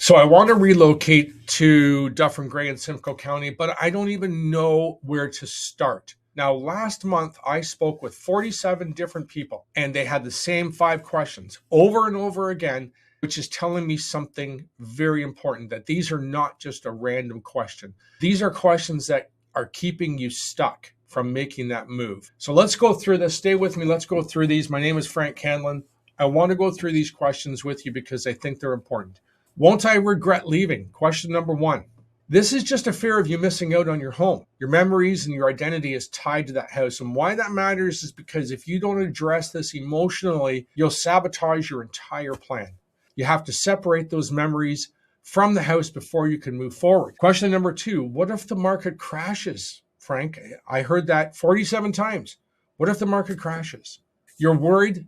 So I want to relocate to Dufferin Simcoe County, but I don't even know where to start. Now, last month, I spoke with 47 different people, and they had the same 5 questions over and over again, which is telling me something very important, that these are not just a random question. These are questions that are keeping you stuck from making that move. So let's go through this. Stay with me. Let's go through these. My name is Frank Hanlon. I want to go through these questions with you because I think they're important. Won't I regret leaving? Question number 1. This is just a fear of you missing out on your home. Your memories and your identity is tied to that house. And why that matters is because if you don't address this emotionally, you'll sabotage your entire plan. You have to separate those memories from the house before you can move forward. Question number 2. What if the market crashes? Frank, I heard that 47 times. What if the market crashes? You're worried.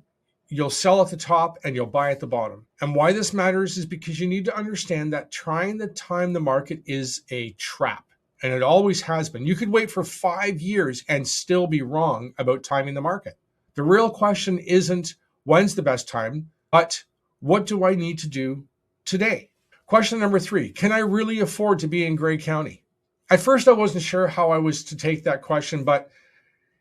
You'll sell at the top and you'll buy at the bottom. And why this matters is because you need to understand that trying to time the market is a trap. And it always has been. You could wait for 5 years and still be wrong about timing the market. The real question isn't when's the best time, but what do I need to do today? Question number 3, can I really afford to be in Grey County? At first, I wasn't sure how I was to take that question, but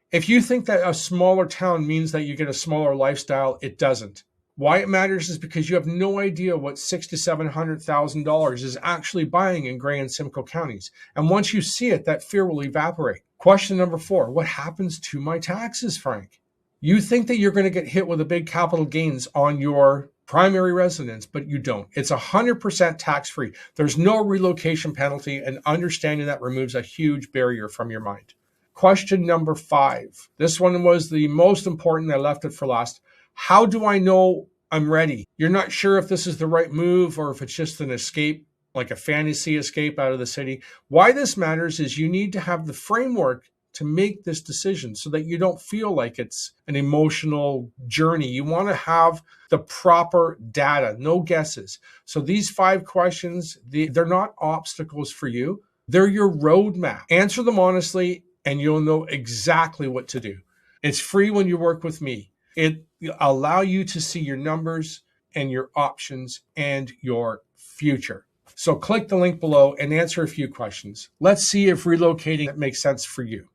if you think that a smaller town means that you get a smaller lifestyle, it doesn't. Why it matters is because you have no idea what $600,000 to $700,000 is actually buying in Grey and Simcoe counties. And once you see it, that fear will evaporate. Question number 4, what happens to my taxes, Frank? You think that you're going to get hit with a big capital gains on your primary residence, but you don't. It's 100% tax-free. There's no relocation penalty, and understanding that removes a huge barrier from your mind. Question number 5. This one was the most important. I left it for last. How do I know I'm ready? You're not sure if this is the right move or if it's just an escape, like a fantasy escape out of the city. Why this matters is you need to have the framework to make this decision so that you don't feel like it's an emotional journey. You want to have the proper data, no guesses. So these 5 questions, they're not obstacles for you. They're your roadmap. Answer them honestly, and you'll know exactly what to do. It's free when you work with me. It allows you to see your numbers and your options and your future. So click the link below and answer a few questions. Let's see if relocating makes sense for you.